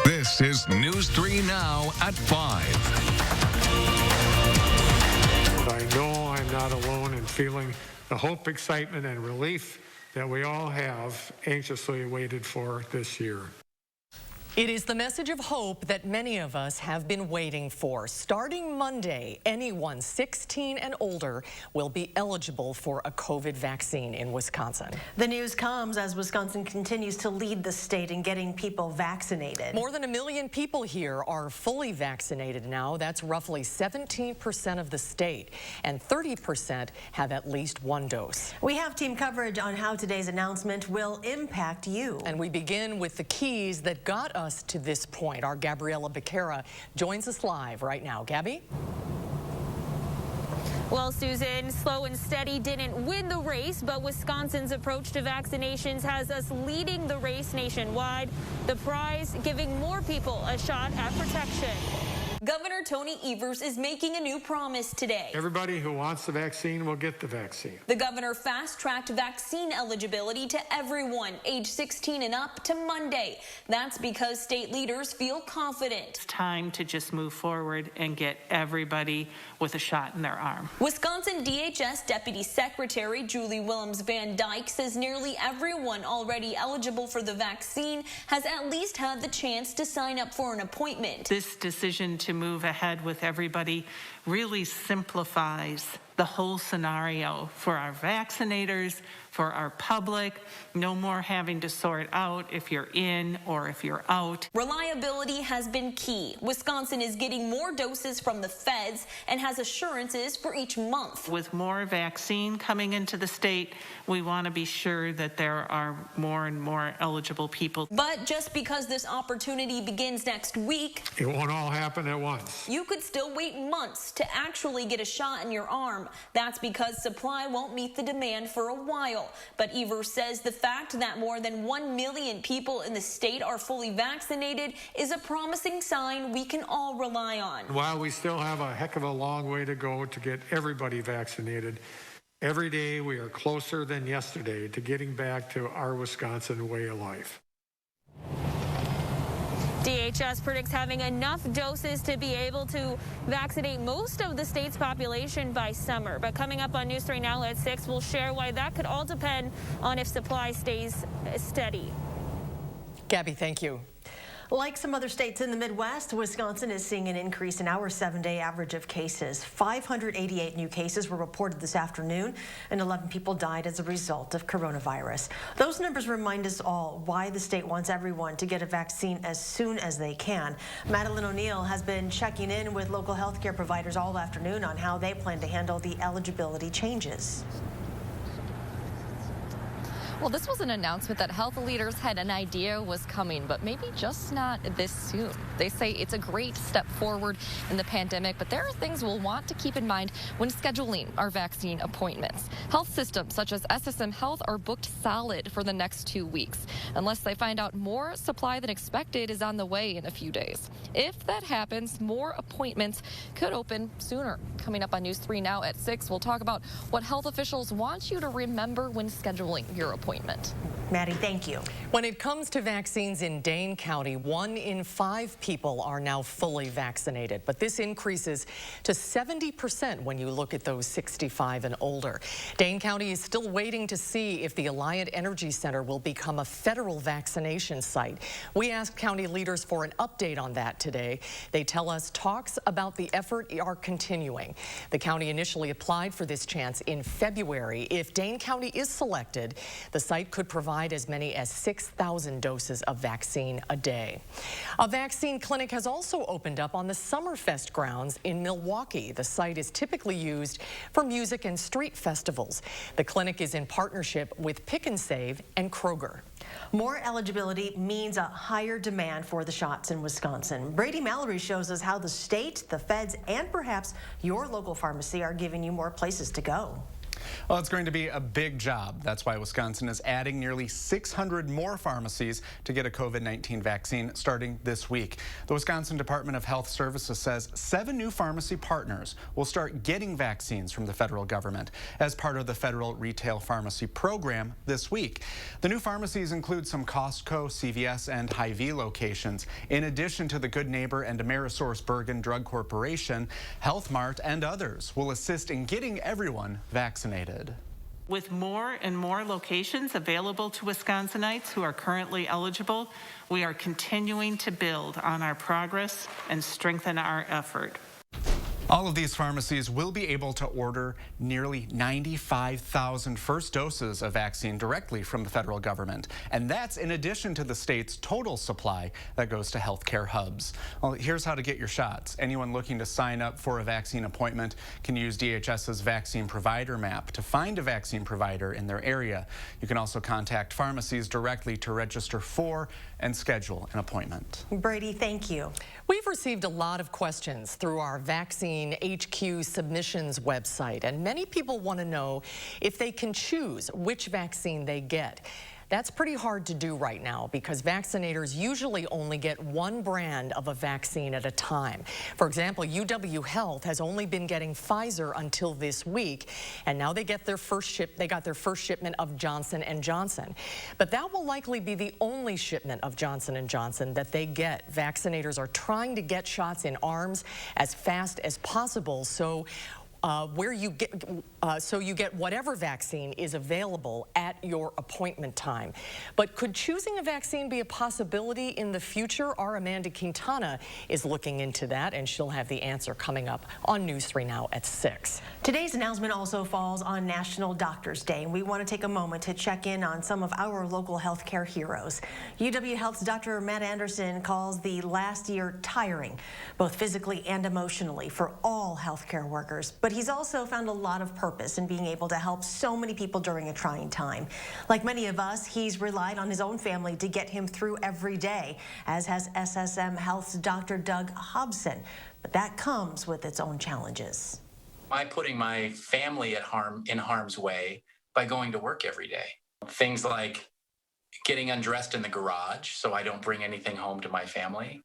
This is News 3 Now at 5. But I know I'm not alone in feeling the hope, excitement, and relief that we all have anxiously waited for this year. It is the message of hope that many of us have been waiting for. Starting Monday, anyone 16 and older will be eligible for a COVID vaccine in Wisconsin. The news comes as Wisconsin continues to lead the state in getting people vaccinated. More than 1 million people here are fully vaccinated now. That's roughly 17% of the state, and 30% have at least one dose. We have team coverage on how today's announcement will impact you. And we begin with the keys that got us to this point. Our Gabriella Becerra joins us live right now. Gabby? Well, Susan, slow and steady didn't win the race, but Wisconsin's approach to vaccinations has us leading the race nationwide. The prize, giving more people a shot at protection. Governor Tony Evers is making a new promise today. Everybody who wants the vaccine will get the vaccine. The governor fast-tracked vaccine eligibility to everyone age 16 and up to Monday. That's because state leaders feel confident. It's time to just move forward and get everybody with a shot in their arm. Wisconsin DHS Deputy Secretary Julie Willems Van Dyke says nearly everyone already eligible for the vaccine has at least had the chance to sign up for an appointment. This decision to move ahead with everybody really simplifies the whole scenario for our vaccinators, for our public. No more having to sort out if you're in or if you're out. Reliability has been key. Wisconsin is getting more doses from the feds and has assurances for each month. With more vaccine coming into the state, we want to be sure that there are more and more eligible people. But just because this opportunity begins next week, It won't all happen at once. you could still wait months to actually get a shot in your arm. That's because supply won't meet the demand for a while. But Evers says the fact that more than 1 million people in the state are fully vaccinated is a promising sign we can all rely on. While we still have a heck of a long way to go to get everybody vaccinated, every day we are closer than yesterday to getting back to our Wisconsin way of life. DHS predicts having enough doses to be able to vaccinate most of the state's population by summer. But coming up on News 3 Now at 6, we'll share why that could all depend on if supply stays steady. Gabby, thank you. Like some other states in the Midwest, Wisconsin is seeing an increase in our 7-day average of cases. 588 new cases were reported this afternoon, and 11 people died as a result of coronavirus. Those numbers remind us all why the state wants everyone to get a vaccine as soon as they can. Madeline O'Neill has been checking in with local healthcare providers all afternoon on how they plan to handle the eligibility changes. Well, this was an announcement that health leaders had an idea was coming, but maybe just not this soon. They say it's a great step forward in the pandemic, but there are things we'll want to keep in mind when scheduling our vaccine appointments. Health systems such as SSM Health are booked solid for the next 2 weeks, unless they find out more supply than expected is on the way in a few days. If that happens, more appointments could open sooner. Coming up on News 3 Now at 6, we'll talk about what health officials want you to remember when scheduling your appointment. Maddie, thank you. When it comes to vaccines in Dane County, 1 in 5 people are now fully vaccinated. But this increases to 70% when you look at those 65 and older. Dane County is still waiting to see if the Alliant Energy Center will become a federal vaccination site. We asked county leaders for an update on that today. They tell us talks about the effort are continuing. The county initially applied for this chance in February. If Dane County is selected, the site could provide as many as 6,000 doses of vaccine a day. A vaccine clinic has also opened up on the Summerfest grounds in Milwaukee. The site is typically used for music and street festivals. The clinic is in partnership with Pick and Save and Kroger. More eligibility means a higher demand for the shots in Wisconsin. Brady Mallory shows us how the state, the feds, and perhaps your local pharmacy are giving you more places to go. Well, it's going to be a big job. That's why Wisconsin is adding nearly 600 more pharmacies to get a COVID-19 vaccine starting this week. The Wisconsin Department of Health Services says 7 new pharmacy partners will start getting vaccines from the federal government as part of the federal retail pharmacy program this week. The new pharmacies include some Costco, CVS, and Hy-Vee locations, in addition to the Good Neighbor and AmerisourceBergen Drug Corporation. Health Mart and others will assist in getting everyone vaccinated. With more and more locations available to Wisconsinites who are currently eligible, we are continuing to build on our progress and strengthen our effort. All of these pharmacies will be able to order nearly 95,000 first doses of vaccine directly from the federal government. And that's in addition to the state's total supply that goes to healthcare hubs. Well, here's how to get your shots. Anyone looking to sign up for a vaccine appointment can use DHS's vaccine provider map to find a vaccine provider in their area. You can also contact pharmacies directly to register for and schedule an appointment. Brady, thank you. We've received a lot of questions through our Vaccine HQ submissions website, and many people want to know if they can choose which vaccine they get. That's pretty hard to do right now because vaccinators usually only get one brand of a vaccine at a time. For example, UW Health has only been getting Pfizer until this week, and now they got their first shipment of Johnson & Johnson. But that will likely be the only shipment of Johnson & Johnson that they get. Vaccinators are trying to get shots in arms as fast as possible, so you get whatever vaccine is available at your appointment time. But could choosing a vaccine be a possibility in the future? Our Amanda Quintana is looking into that, and she'll have the answer coming up on News 3 Now at 6. Today's announcement also falls on National Doctors Day, and we want to take a moment to check in on some of our local healthcare heroes. UW Health's Dr. Matt Anderson calls the last year tiring, both physically and emotionally, for all healthcare workers. But he's also found a lot of purpose in being able to help so many people during a trying time. Like many of us, he's relied on his own family to get him through every day, as has SSM Health's Dr. Doug Hobson. But that comes with its own challenges. By putting my family in harm's way by going to work every day. Things like getting undressed in the garage so I don't bring anything home to my family.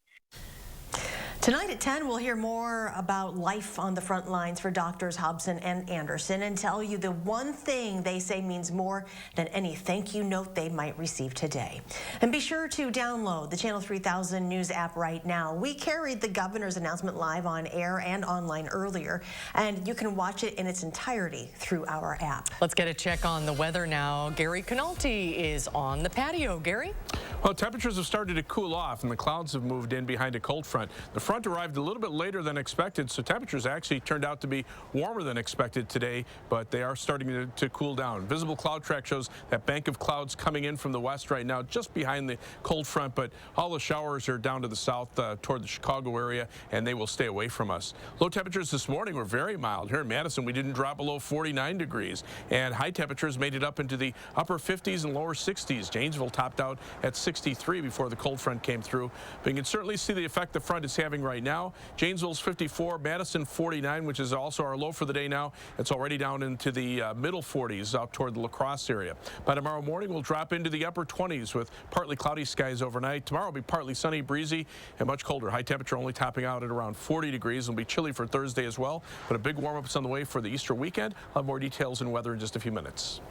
Tonight at 10, we'll hear more about life on the front lines for Doctors Hobson and Anderson and tell you the one thing they say means more than any thank you note they might receive today. And be sure to download the Channel 3000 News app right now. We carried the governor's announcement live on air and online earlier, and you can watch it in its entirety through our app. Let's get a check on the weather now. Gary Canalti is on the patio. Gary? Well, temperatures have started to cool off, and the clouds have moved in behind a cold front. The front arrived a little bit later than expected, so temperatures actually turned out to be warmer than expected today, but they are starting to cool down. Visible cloud track shows that bank of clouds coming in from the west right now, just behind the cold front, but all the showers are down to the south toward the Chicago area, and they will stay away from us. Low temperatures this morning were very mild. Here in Madison, we didn't drop below 49 degrees, and high temperatures made it up into the upper 50s and lower 60s. Janesville topped out at 63 before the cold front came through, but you can certainly see the effect the front is having right now. Janesville's 54, Madison 49, which is also our low for the day now. It's already down into the middle 40s out toward the La Crosse area. By tomorrow morning, we'll drop into the upper 20s with partly cloudy skies overnight. Tomorrow will be partly sunny, breezy, and much colder. High temperature only topping out at around 40 degrees. It'll be chilly for Thursday as well, but a big warm-up is on the way for the Easter weekend. I'll have more details and weather in just a few minutes.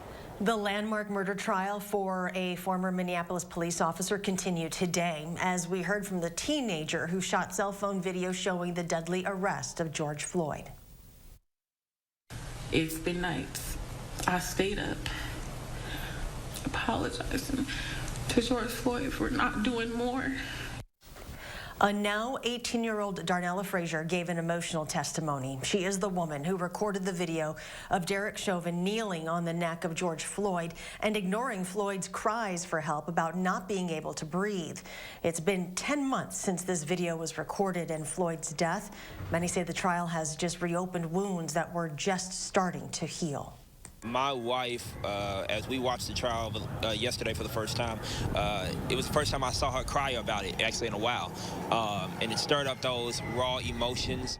The landmark murder trial for a former Minneapolis police officer continued today, as we heard from the teenager who shot cell phone video showing the deadly arrest of George Floyd. It's been nights. I stayed up apologizing to George Floyd for not doing more. A now 18-year-old Darnella Frazier gave an emotional testimony. She is the woman who recorded the video of Derek Chauvin kneeling on the neck of George Floyd and ignoring Floyd's cries for help about not being able to breathe. It's been 10 months since this video was recorded and Floyd's death. Many say the trial has just reopened wounds that were just starting to heal. My wife, as we watched the trial yesterday for the first time, it was the first time I saw her cry about it, actually in a while, and it stirred up those raw emotions.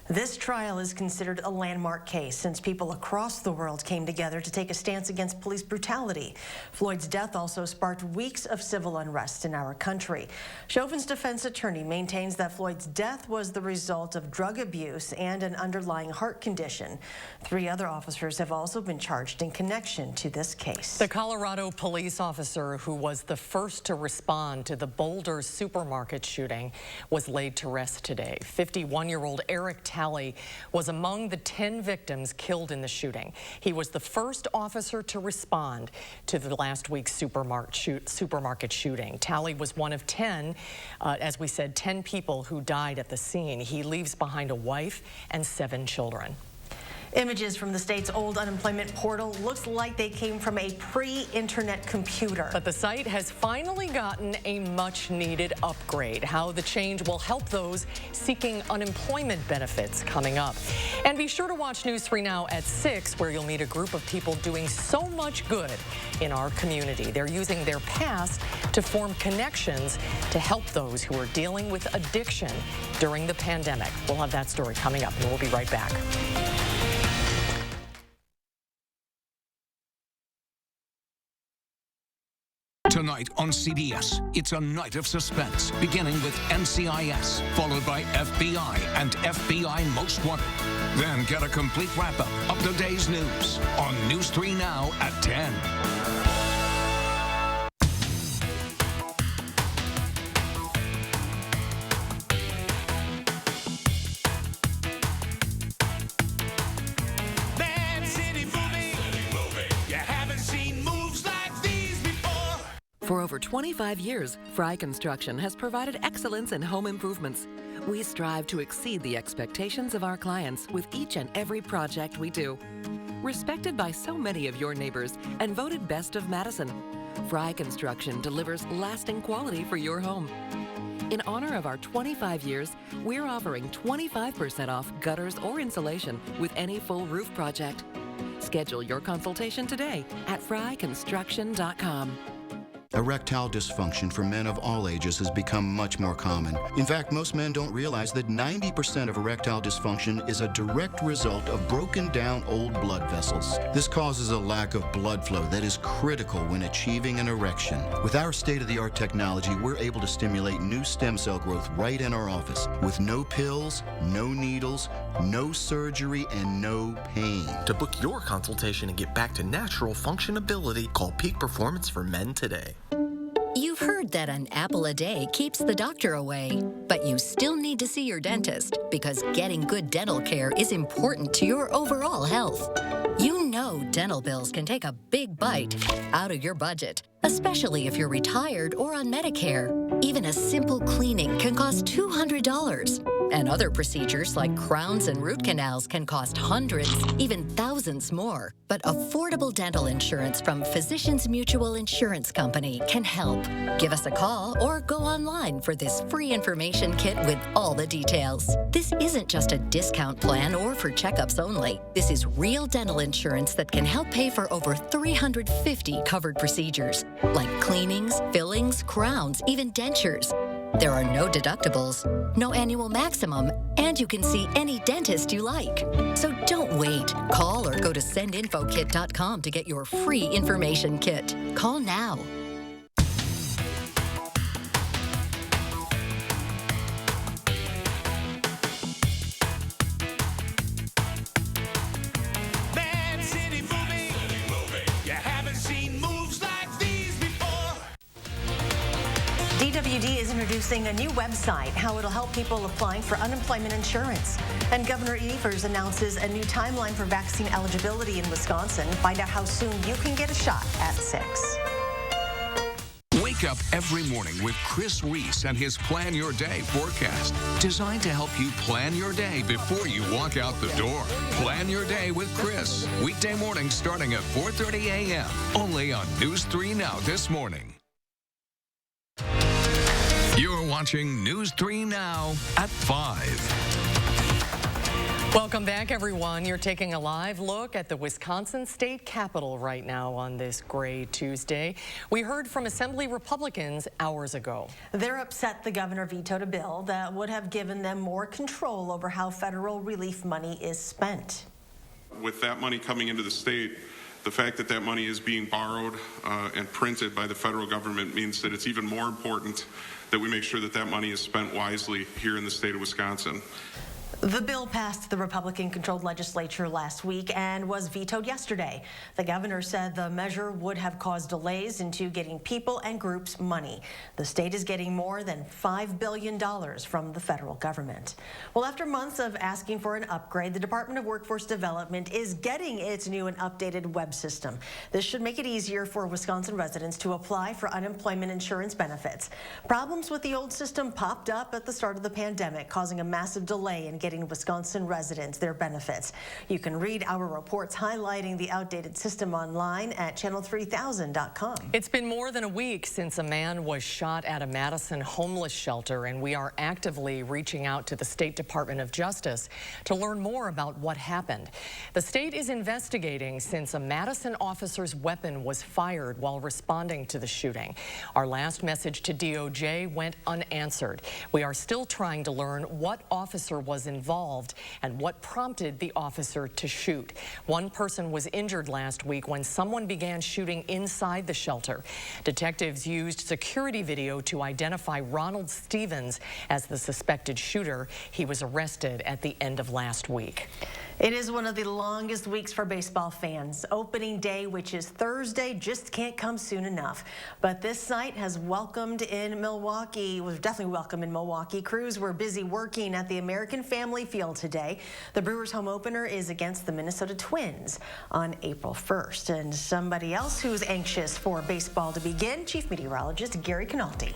This trial is considered a landmark case since people across the world came together to take a stance against police brutality. Floyd's death also sparked weeks of civil unrest in our country. Chauvin's defense attorney maintains that Floyd's death was the result of drug abuse and an underlying heart condition. 3 other officers have also been charged in connection to this case. The Colorado police officer who was the first to respond to the Boulder supermarket shooting was laid to rest today. 51-year-old Eric Talley was among the 10 victims killed in the shooting. He was the first officer to respond to the last week's supermarket shooting. Talley was one of 10, as we said, 10 people who died at the scene. He leaves behind a wife and 7 children. Images from the state's old unemployment portal looks like they came from a pre-internet computer. But the site has finally gotten a much-needed upgrade. How the change will help those seeking unemployment benefits coming up. And be sure to watch News 3 Now at 6, where you'll meet a group of people doing so much good in our community. They're using their past to form connections to help those who are dealing with addiction during the pandemic. We'll have that story coming up, and we'll be right back. Tonight on CBS, it's a night of suspense, beginning with NCIS, followed by FBI and FBI Most Wanted. Then get a complete wrap-up of the day's news on News 3 Now at 10. For over 25 years, Fry Construction has provided excellence in home improvements. We strive to exceed the expectations of our clients with each and every project we do. Respected by so many of your neighbors and voted best of Madison, Fry Construction delivers lasting quality for your home. In honor of our 25 years, we're offering 25% off gutters or insulation with any full roof project. Schedule your consultation today at fryconstruction.com. Erectile dysfunction for men of all ages has become much more common. In fact, most men don't realize that 90% of erectile dysfunction is a direct result of broken down old blood vessels. This causes a lack of blood flow that is critical when achieving an erection. With our state-of-the-art technology, we're able to stimulate new stem cell growth right in our office with no pills, no needles, no surgery, and no pain. To book your consultation and get back to natural functionability, call Peak Performance for Men today. You've heard that an apple a day keeps the doctor away, but you still need to see your dentist because getting good dental care is important to your overall health. You know dental bills can take a big bite out of your budget, especially if you're retired or on Medicare. Even a simple cleaning can cost $200. And other procedures like crowns and root canals can cost hundreds, even thousands more. But affordable dental insurance from Physicians Mutual Insurance Company can help. Give us a call or go online for this free information kit with all the details. This isn't just a discount plan or for checkups only. This is real dental insurance that can help pay for over 350 covered procedures, like cleanings, fillings, crowns, even dentures. There are no deductibles, no annual maximum, and you can see any dentist you like. So don't wait. Call or go to sendinfokit.com to get your free information kit. Call now. DWD is introducing a new website, how it'll help people applying for unemployment insurance. And Governor Evers announces a new timeline for vaccine eligibility in Wisconsin. Find out how soon you can get a shot at 6. Wake up every morning with Chris Reese and his Plan Your Day forecast, designed to help you plan your day before you walk out the door. Plan Your Day with Chris, weekday mornings starting at 4:30 a.m. only on News 3 Now this morning. You're watching News 3 Now at 5. Welcome back, everyone. You're taking a live look at the Wisconsin State Capitol right now on this gray Tuesday. We heard from Assembly Republicans hours ago. They're upset the governor vetoed a bill that would have given them more control over how federal relief money is spent. With that money coming into the state, the fact that that money is being borrowed and printed by the federal government means that it's even more important that we make sure that that money is spent wisely here in the state of Wisconsin. The bill passed the Republican-controlled legislature last week and was vetoed yesterday. The governor said the measure would have caused delays into getting people and groups money. The state is getting more than $5 billion from the federal government. Well, after months of asking for an upgrade, the Department of Workforce Development is getting its new and updated web system. This should make it easier for Wisconsin residents to apply for unemployment insurance benefits. Problems with the old system popped up at the start of the pandemic, causing a massive delay in getting Wisconsin residents their benefits. You can read our reports highlighting the outdated system online at channel3000.com. It's been more than a week since a man was shot at a Madison homeless shelter, and we are actively reaching out to the State Department of Justice to learn more about what happened. The state is investigating since a Madison officer's weapon was fired while responding to the shooting. Our last message to DOJ went unanswered. We are still trying to learn what officer was involved and what prompted the officer to shoot. One person was injured last week when someone began shooting inside the shelter. Detectives used security video to identify Ronald Stevens as the suspected shooter. He was arrested at the end of last week. It is one of the longest weeks for baseball fans. Opening day, which is Thursday, just can't come soon enough. But this site has welcomed in Milwaukee, was definitely welcome in Milwaukee. Crews were busy working at the American Family Field today. The Brewers' home opener is against the Minnesota Twins on April 1st. And somebody else who's anxious for baseball to begin, Chief Meteorologist Gary Canaldi.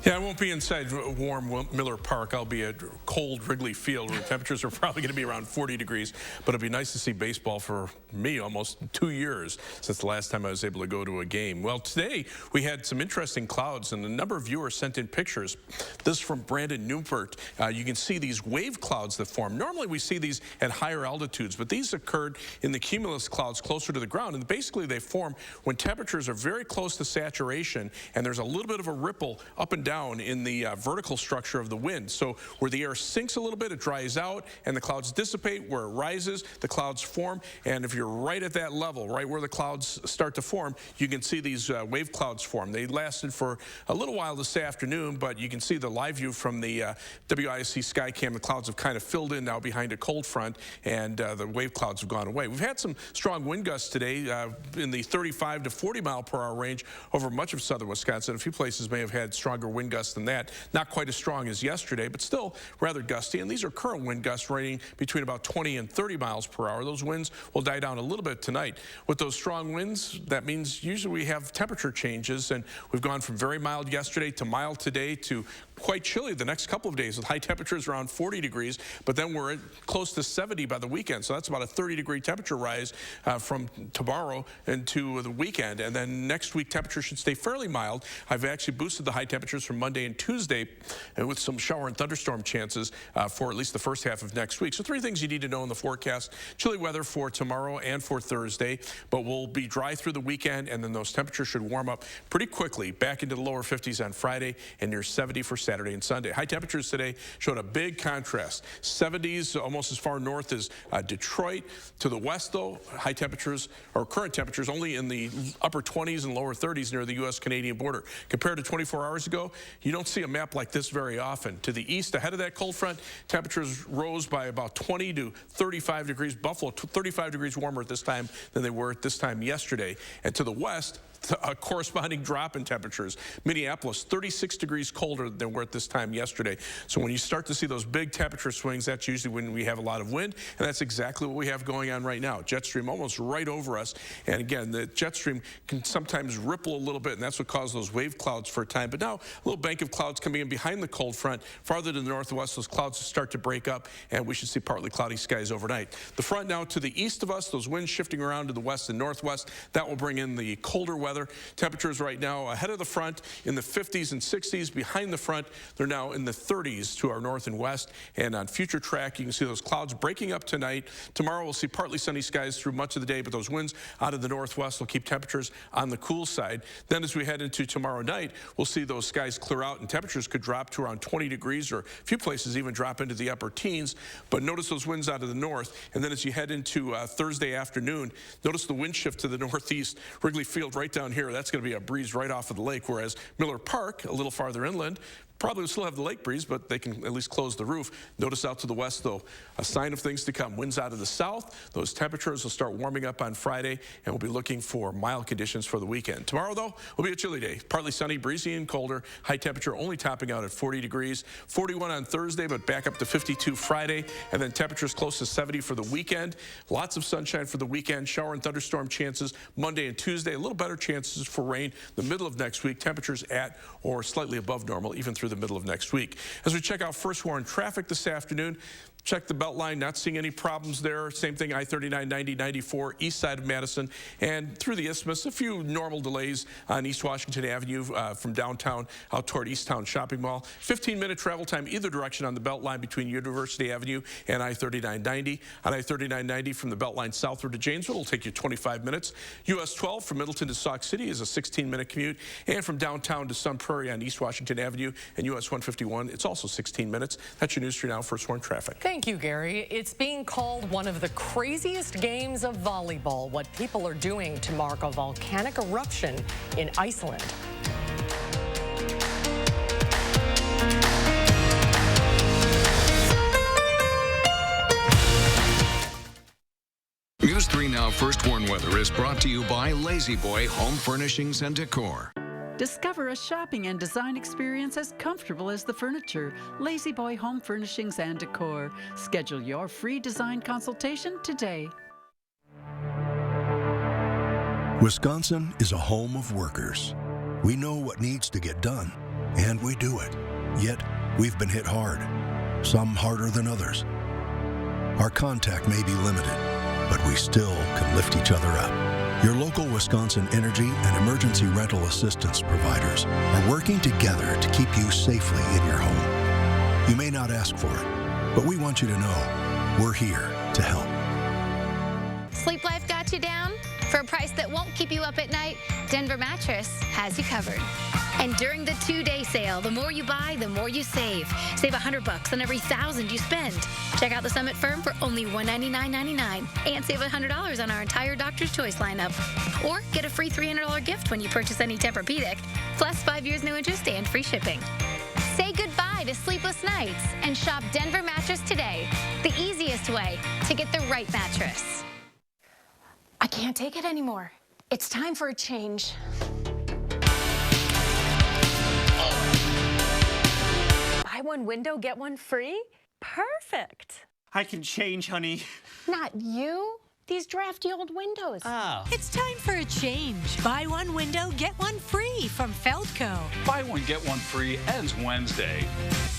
Yeah, I won't be inside warm Miller Park. I'll be at cold Wrigley Field where temperatures are probably going to be around 40 degrees. But it'll be nice to see baseball for me almost 2 years since the last time I was able to go to a game. Well, today we had some interesting clouds and a number of viewers sent in pictures. This from Brandon Newport. You can see these wave clouds that form. Normally we see these at higher altitudes, but these occurred in the cumulus clouds closer to the ground. And basically they form when temperatures are very close to saturation and there's a little bit of a ripple up and down in the vertical structure of the wind. So where the air sinks a little bit, it dries out and the clouds dissipate. Where it rises, the clouds form. And if you're right at that level, right where the clouds start to form, you can see these wave clouds form. They lasted for a little while this afternoon, but you can see the live view from the WISC Skycam. The clouds have kind of filled in now behind a cold front and the wave clouds have gone away. We've had some strong wind gusts today in the 35 to 40 mile per hour range over much of southern Wisconsin. A few places may have had stronger wind gusts than that. Not quite as strong as yesterday, but still rather gusty. And these are current wind gusts ranging between about 20 and 30 miles per hour. Those winds will die down a little bit tonight. With those strong winds, that means usually we have temperature changes, and we've gone from very mild yesterday to mild today to quite chilly the next couple of days with high temperatures around 40 degrees, but then we're at close to 70 by the weekend. So that's about a 30-degree temperature rise from tomorrow into the weekend. And then next week, temperatures should stay fairly mild. I've actually boosted the high temperatures from Monday and Tuesday with some shower and thunderstorm chances for at least the first half of next week. So three things you need to know in the forecast. Chilly weather for tomorrow and for Thursday, but we'll be dry through the weekend, and then those temperatures should warm up pretty quickly back into the lower 50s on Friday and near 70 for Saturday and Sunday. High temperatures today showed a big contrast. 70s almost as far north as Detroit. To the west, though, high temperatures or current temperatures only in the upper 20s and lower 30s near the U.S.-Canadian border. Compared to 24 hours ago, you don't see a map like this very often. To the east, ahead of that cold front, temperatures rose by about 20 to 35 degrees. Buffalo, 35 degrees warmer at this time than they were at this time yesterday. And to the west, a corresponding drop in temperatures. Minneapolis, 36 degrees colder than we're at this time yesterday. So when you start to see those big temperature swings, that's usually when we have a lot of wind, and that's exactly what we have going on right now. Jet stream almost right over us, and again, the jet stream can sometimes ripple a little bit, and that's what causes those wave clouds for a time. But now, a little bank of clouds coming in behind the cold front. Farther to the northwest, those clouds start to break up, and we should see partly cloudy skies overnight. The front now to the east of us, those winds shifting around to the west and northwest, that will bring in the colder weather weather. Temperatures right now ahead of the front in the 50s and 60s. Behind the front, they're now in the 30s to our north and west. And on future track, you can see those clouds breaking up tonight. Tomorrow, we'll see partly sunny skies through much of the day, but those winds out of the northwest will keep temperatures on the cool side. Then as we head into tomorrow night, we'll see those skies clear out and temperatures could drop to around 20 degrees, or a few places even drop into the upper teens. But notice those winds out of the north. And then as you head into Thursday afternoon, notice the wind shift to the northeast. Wrigley Field right down here, that's going to be a breeze right off of the lake, whereas Miller Park, a little farther inland, probably will still have the lake breeze, but they can at least close the roof. Notice out to the west, though, a sign of things to come. Winds out of the south. Those temperatures will start warming up on Friday, and we'll be looking for mild conditions for the weekend. Tomorrow, though, will be a chilly day. Partly sunny, breezy, and colder. High temperature only topping out at 40 degrees. 41 on Thursday, but back up to 52 Friday. And then temperatures close to 70 for the weekend. Lots of sunshine for the weekend. Shower and thunderstorm chances Monday and Tuesday. A little better chances for rain the middle of next week. Temperatures at or slightly above normal, even through the middle of next week. As we check out first warn traffic this afternoon, check the Beltline, not seeing any problems there. Same thing, I-39, 90, 94, east side of Madison. And through the Isthmus, a few normal delays on East Washington Avenue from downtown out toward Easttown Shopping Mall. 15-minute travel time either direction on the Beltline between University Avenue and I-39, 90. On I-39, 90 from the Beltline southward to Janesville, it'll take you 25 minutes. US 12 from Middleton to Sauk City is a 16-minute commute. And from downtown to Sun Prairie on East Washington Avenue and US 151, it's also 16 minutes. That's your news for now. First warn traffic. Thank you, Gary. It's being called one of the craziest games of volleyball, what people are doing to mark a volcanic eruption in Iceland. News 3 Now First Warn Weather is brought to you by Lazy Boy Home Furnishings and Decor. Discover a shopping and design experience as comfortable as the furniture. Lazy Boy Home Furnishings and Decor. Schedule your free design consultation today. Wisconsin is a home of workers. We know what needs to get done, and we do it. Yet, we've been hit hard, some harder than others. Our contact may be limited, but we still can lift each other up. Your local Wisconsin energy and emergency rental assistance providers are working together to keep you safely in your home. You may not ask for it, but we want you to know we're here to help. Sleep Life got you down? For a price that won't keep you up at night, Denver Mattress has you covered. And during the 2-day sale, the more you buy, the more you save. Save $100 on every $1,000 you spend. Check out the Summit Firm for only $199.99 and save $100 on our entire Doctor's Choice lineup. Or get a free $300 gift when you purchase any Tempur-Pedic, plus 5 years no interest and free shipping. Say goodbye to sleepless nights and shop Denver Mattress today. The easiest way to get the right mattress. I can't take it anymore. It's time for a change. Buy one window, get one free? Perfect. I can change, honey. Not you. These drafty old windows. Oh. It's time for a change. Buy one window, get one free from Feldco. Buy one, get one free ends Wednesday.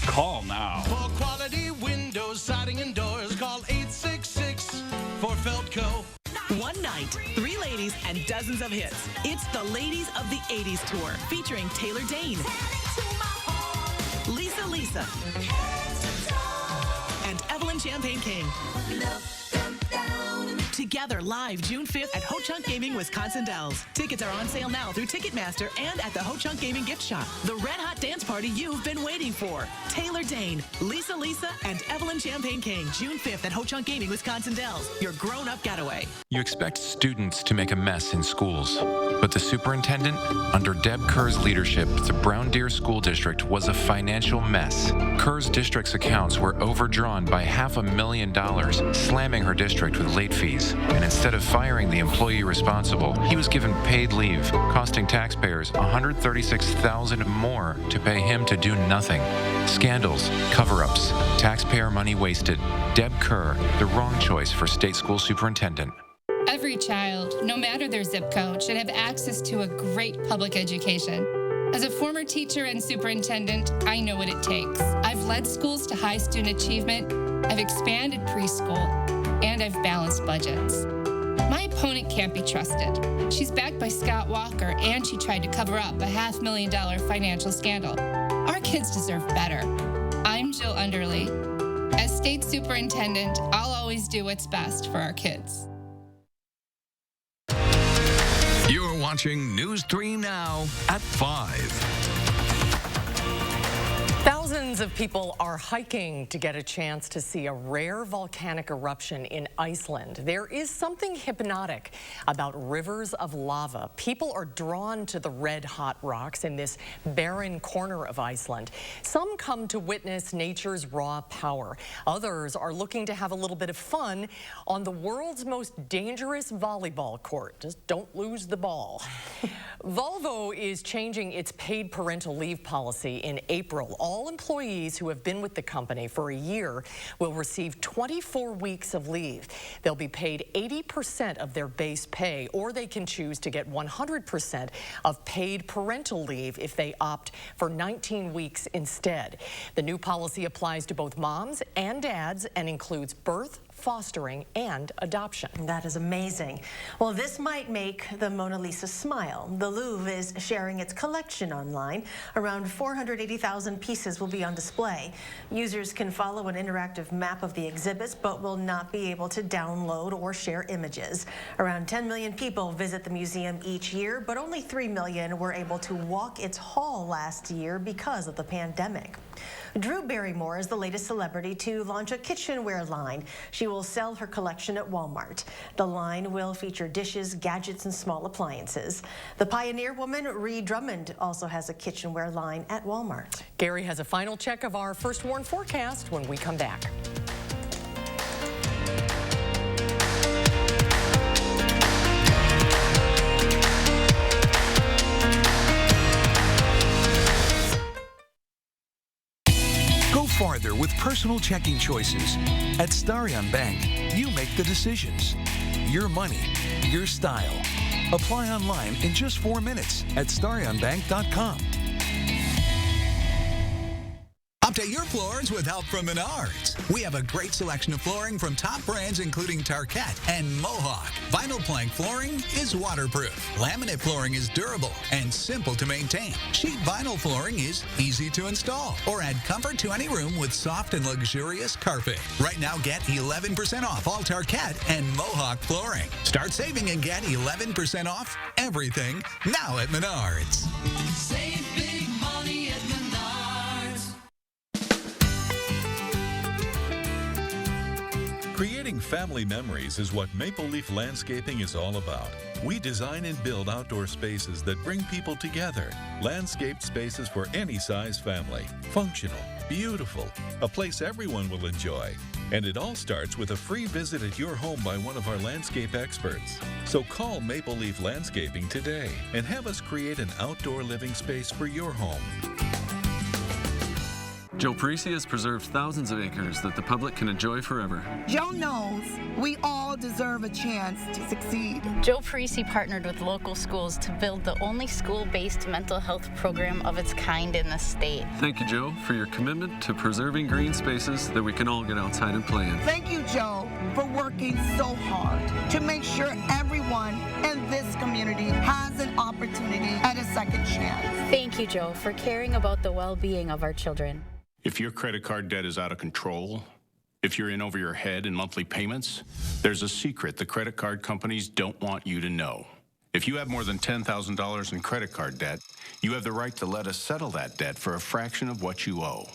Call now. For quality windows, siding, and doors, call 866 for Feldco. One night, 3 ladies, and dozens of hits. It's the Ladies of the 80s Tour, featuring Taylor Dane, Lisa, and Evelyn Champagne King. Together live June 5th at Ho Chunk Gaming, Wisconsin Dells. Tickets are on sale now through Ticketmaster and at the Ho Chunk Gaming gift shop. The red hot dance party you've been waiting for. Taylor Dane, Lisa, and Evelyn Champagne King. June 5th at Ho Chunk Gaming, Wisconsin Dells. Your grown-up getaway. You expect students to make a mess in schools, but the superintendent, under Deb Kerr's leadership, the Brown Deer School District was a financial mess. Kerr's district's accounts were overdrawn by $500,000, slamming her district with late fees. And instead of firing the employee responsible, he was given paid leave, costing taxpayers $136,000 more to pay him to do nothing. Scandals, cover-ups, taxpayer money wasted. Deb Kerr, the wrong choice for state school superintendent. Every child, no matter their zip code, should have access to a great public education. As a former teacher and superintendent, I know what it takes. I've led schools to high student achievement, I've expanded preschool, and I've balanced budgets. My opponent can't be trusted. She's backed by Scott Walker, and she tried to cover up a $500,000 financial scandal. Our kids deserve better. I'm Jill Underly. As state superintendent, I'll always do what's best for our kids. You're watching News 3 Now at 5. Thousands of people are hiking to get a chance to see a rare volcanic eruption in Iceland. There is something hypnotic about rivers of lava. People are drawn to the red-hot rocks in this barren corner of Iceland. Some come to witness nature's raw power. Others are looking to have a little bit of fun on the world's most dangerous volleyball court. Just don't lose the ball. Volvo is changing its paid parental leave policy in April. All employees who have been with the company for a year will receive 24 weeks of leave. They'll be paid 80% of their base pay, or they can choose to get 100% of paid parental leave if they opt for 19 weeks instead. The new policy applies to both moms and dads and includes birth, fostering, and adoption. That is amazing. Well, this might make the Mona Lisa smile. The Louvre is sharing its collection online. Around 480,000 pieces will be on display. Users can follow an interactive map of the exhibits, but will not be able to download or share images. Around 10 million people visit the museum each year, but only 3 million were able to walk its hall last year because of the pandemic. Drew Barrymore is the latest celebrity to launch a kitchenware line. She will sell her collection at Walmart. The line will feature dishes, gadgets, and small appliances. The pioneer woman, Ree Drummond, also has a kitchenware line at Walmart. Gary has a final check of our First Warn forecast when we come back. Go farther with personal checking choices. At Starion Bank, you make the decisions. Your money, your style. Apply online in just 4 minutes at starionbank.com. Update your floors with help from Menards. We have a great selection of flooring from top brands including Tarkett and Mohawk. Vinyl plank flooring is waterproof. Laminate flooring is durable and simple to maintain. Sheet vinyl flooring is easy to install. Or add comfort to any room with soft and luxurious carpet. Right now, get 11% off all Tarkett and Mohawk flooring. Start saving and get 11% off everything now at Menards. Save big money at Menards. Creating family memories is what Maple Leaf Landscaping is all about. We design and build outdoor spaces that bring people together. Landscaped spaces for any size family. Functional, beautiful, a place everyone will enjoy. And it all starts with a free visit at your home by one of our landscape experts. So call Maple Leaf Landscaping today and have us create an outdoor living space for your home. Joe Parisi has preserved thousands of acres that the public can enjoy forever. Joe knows we all deserve a chance to succeed. Joe Parisi partnered with local schools to build the only school-based mental health program of its kind in the state. Thank you, Joe, for your commitment to preserving green spaces that we can all get outside and play in. Thank you, Joe, for working so hard to make sure everyone in this community has an opportunity at a second chance. Thank you, Joe, for caring about the well-being of our children. If your credit card debt is out of control, if you're in over your head in monthly payments, there's a secret the credit card companies don't want you to know. If you have more than $10,000 in credit card debt, you have the right to let us settle that debt for a fraction of what you owe.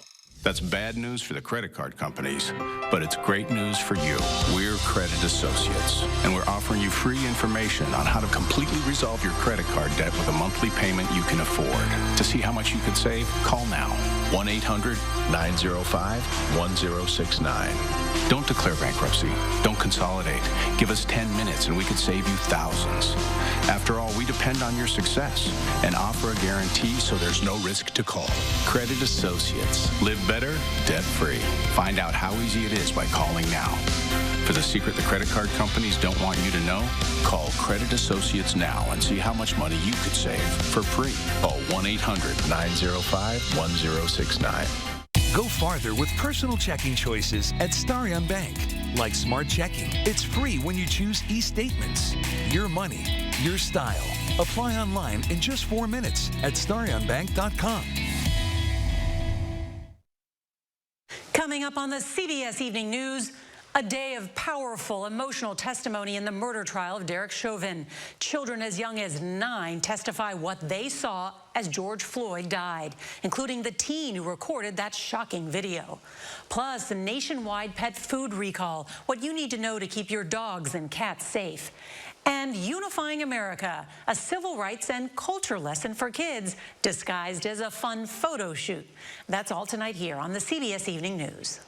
That's bad news for the credit card companies, but it's great news for you. We're Credit Associates, and we're offering you free information on how to completely resolve your credit card debt with a monthly payment you can afford. To see how much you could save, call now. 1-800-905-1069. Don't declare bankruptcy. Don't consolidate. Give us 10 minutes and we could save you thousands. After all, we depend on your success and offer a guarantee so there's no risk to call. Credit Associates. Live better, debt-free. Find out how easy it is by calling now. For the secret the credit card companies don't want you to know, call Credit Associates now and see how much money you could save for free. Call 1-800-905-1069. Go farther with personal checking choices at Starion Bank. Like smart checking, it's free when you choose eStatements. Your money, your style. Apply online in just 4 minutes at starionbank.com. Coming up on the CBS Evening News, a day of powerful, emotional testimony in the murder trial of Derek Chauvin. Children as young as 9 testify what they saw as George Floyd died, including the teen who recorded that shocking video. Plus, a nationwide pet food recall, what you need to know to keep your dogs and cats safe. And Unifying America, a civil rights and culture lesson for kids disguised as a fun photo shoot. That's all tonight here on the CBS Evening News.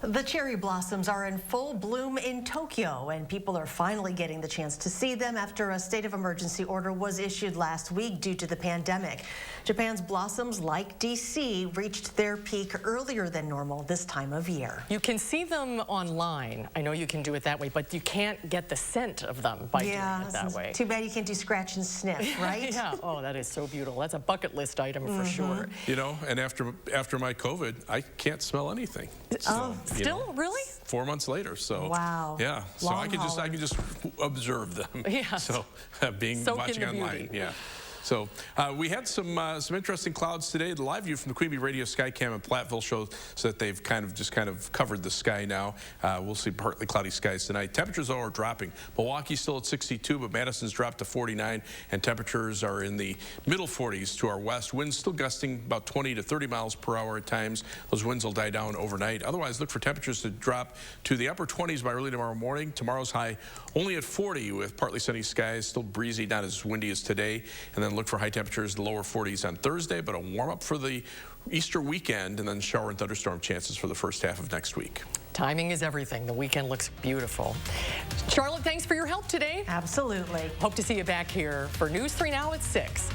The cherry blossoms are in full bloom in Tokyo, and people are finally getting the chance to see them after a state of emergency order was issued last week due to the pandemic. Japan's blossoms, like D.C., reached their peak earlier than normal this time of year. You can see them online. I know you can do it that way, but you can't get the scent of them by doing it that way. Too bad you can't do scratch and sniff, right? Yeah. Oh, that is so beautiful. That's a bucket list item for sure. You know, and after my COVID, I can't smell anything. So, still, really? 4 months later, so wow. Yeah, so I can just observe them. Yeah. So watching online, yeah. So we had some interesting clouds today. The live view from the Queen Bee Radio Skycam in Platteville shows that they've kind of covered the sky now. We'll see partly cloudy skies tonight. Temperatures are dropping. Milwaukee's still at 62, but Madison's dropped to 49, and temperatures are in the middle 40s to our west. Winds still gusting about 20 to 30 miles per hour at times. Those winds will die down overnight. Otherwise, look for temperatures to drop to the upper 20s by early tomorrow morning. Tomorrow's high only at 40 with partly sunny skies, still breezy, not as windy as today. And then look for high temperatures in the lower 40s on Thursday, but a warm up for the Easter weekend, and then shower and thunderstorm chances for the first half of next week. Timing is everything. The weekend looks beautiful. Charlotte, thanks for your help today. Absolutely. Hope to see you back here for News 3 Now at 6.